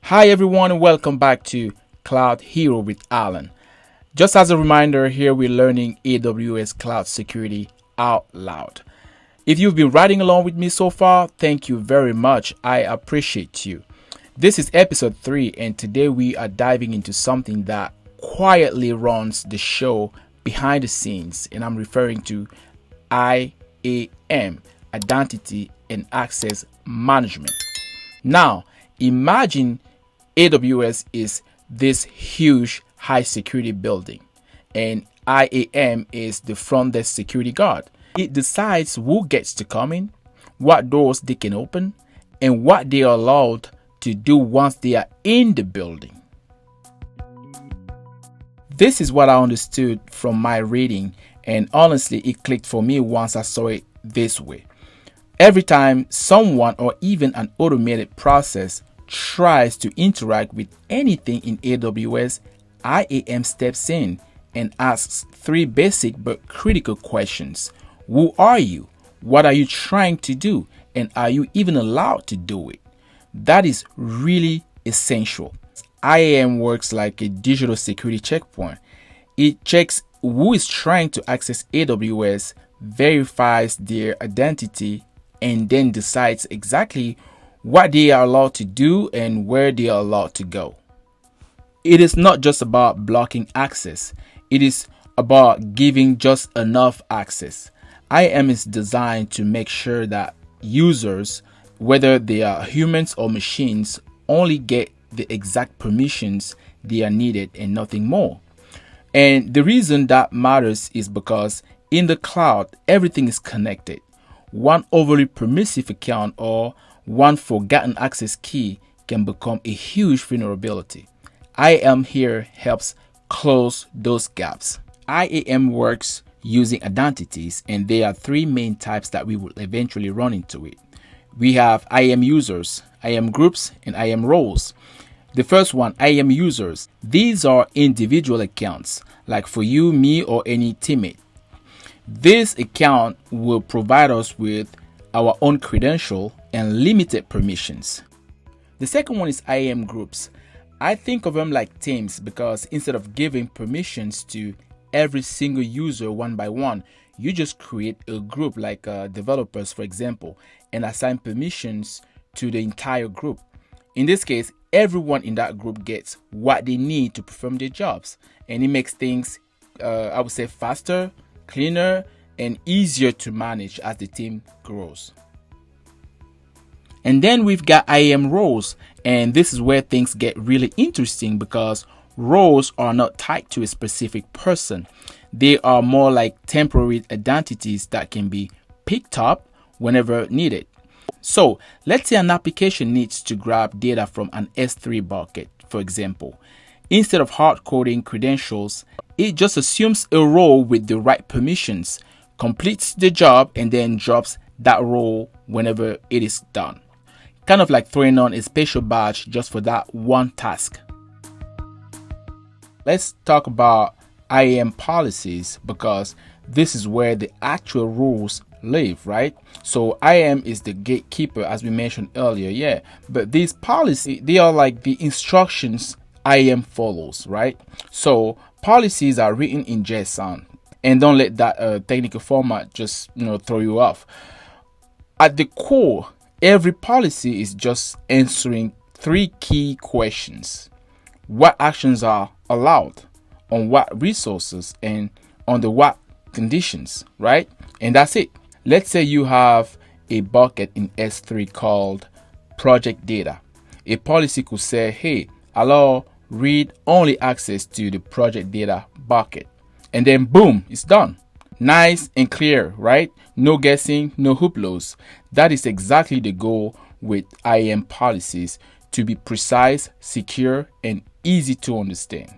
Hi everyone and welcome back to Cloud Hero with Alain. Just as a reminder, here we're learning AWS Cloud Security out loud. If you've been riding along with me so far, thank you very much. I appreciate you. This is episode 3 and today we are diving into something that quietly runs the show behind the scenes, and I'm referring to IAM, Identity and Access Management. Now, imagine AWS is this huge high security building and IAM is the front desk security guard. It decides who gets to come in, what doors they can open, and what they are allowed to do once they are in the building. This is what I understood from my reading, and honestly it clicked for me once I saw it this way. Every time someone or even an automated process tries to interact with anything in AWS, IAM steps in and asks 3 basic but critical questions. Who are you? What are you trying to do? And are you even allowed to do it? That is really essential. IAM works like a digital security checkpoint. It checks who is trying to access AWS, verifies their identity, and then decides exactly what they are allowed to do and where they are allowed to go. It is not just about blocking access, it is about giving just enough access. IAM is designed to make sure that users, whether they are humans or machines, only get the exact permissions they are needed and nothing more. And the reason that matters is because in the cloud, everything is connected. One overly permissive account or one forgotten access key can become a huge vulnerability. IAM here helps close those gaps. IAM works using identities, and there are 3 main types that we will eventually run into it. We have IAM users, IAM groups, and IAM roles. The first one, IAM users. These are individual accounts, like for you, me, or any teammate. This account will provide us with our own credential and limited permissions. The second one is IAM groups. I think of them like teams because instead of giving permissions to every single user one by one, you just create a group like developers, for example, and assign permissions to the entire group. In this case, everyone in that group gets what they need to perform their jobs, and it makes things, I would say, faster, cleaner, and easier to manage as the team grows. And then we've got IAM roles, and this is where things get really interesting because roles are not tied to a specific person. They are more like temporary identities that can be picked up whenever needed. So let's say an application needs to grab data from an S3 bucket, for example. Instead of hard coding credentials, it just assumes a role with the right permissions, completes the job, and then drops that role whenever it is done. Kind of like throwing on a special badge just for that one task. Let's talk about IAM policies because this is where the actual rules live, right? So IAM is the gatekeeper, as we mentioned earlier, but these policies, they are like the instructions IAM follows, right? So policies are written in JSON, and don't let that technical format just throw you off. At the core, every policy is just answering 3 key questions. What actions are allowed, on what resources, and under what conditions, right? And that's it. Let's say you have a bucket in S3 called project data. A policy could say, hey, allow read-only access to the project data bucket. And then boom, it's done. Nice and clear, right? No guessing, no hooplos. That is exactly the goal with IAM policies, to be precise, secure, and easy to understand.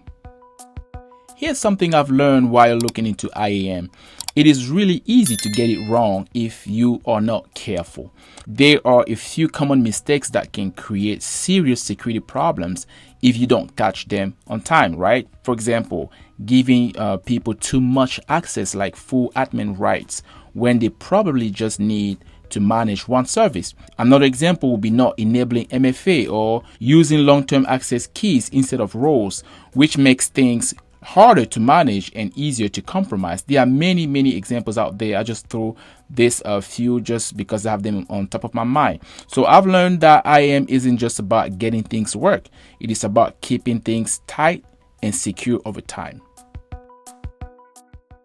Here's something I've learned while looking into IAM. It is really easy to get it wrong if you are not careful. There are a few common mistakes that can create serious security problems if you don't catch them on time, right? For example, giving people too much access, like full admin rights, when they probably just need to manage one service. Another example would be not enabling MFA or using long-term access keys instead of roles, which makes things harder to manage and easier to compromise. There are many examples out there. I just threw this a few just because I have them on top of my mind. So I've learned that IAM isn't just about getting things work. It is about keeping things tight and secure over time.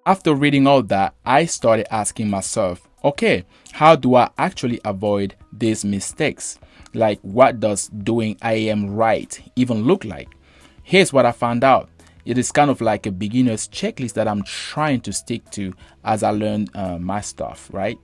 After reading all that, I started asking myself, okay, how do I actually avoid these mistakes? Like, what does doing IAM right even look like? Here's what I found out. It is kind of like a beginner's checklist that I'm trying to stick to as I learn my stuff, right?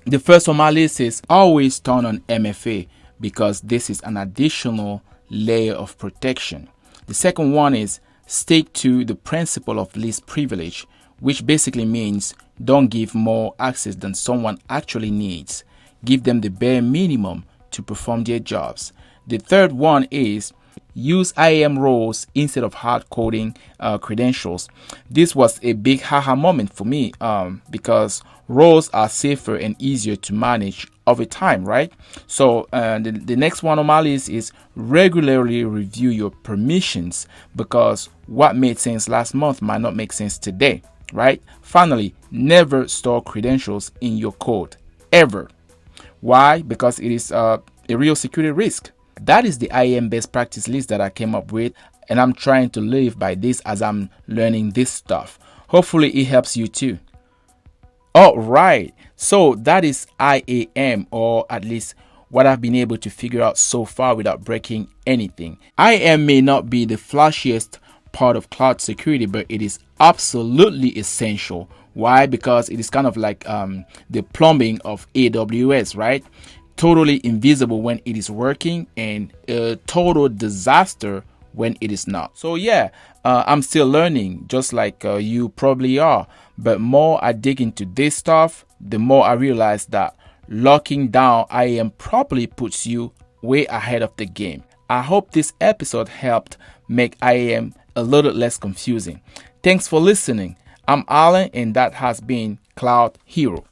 The first on my list is always turn on MFA because this is an additional layer of protection. The second one is stick to the principle of least privilege, which basically means don't give more access than someone actually needs. Give them the bare minimum to perform their jobs. The third one is use IAM roles instead of hard coding credentials. This was a big haha moment for me because roles are safer and easier to manage over time, right? So the next one on my list is regularly review your permissions because what made sense last month might not make sense today, right? Finally, never store credentials in your code, ever. Why? Because it is a real security risk. That is the IAM best practice list that I came up with, and I'm trying to live by this as I'm learning this stuff. Hopefully it helps you too. All right, so that is IAM, or at least what I've been able to figure out so far without breaking anything. IAM may not be the flashiest part of cloud security, but it is absolutely essential. Why? Because it is kind of like the plumbing of AWS, right? Totally invisible when it is working and a total disaster when it is not. So yeah, I'm still learning just like you probably are, but more I dig into this stuff, the more I realize that locking down IAM properly puts you way ahead of the game. I hope this episode helped make IAM a little less confusing. Thanks for listening. I'm Alain and that has been Cloud Hero.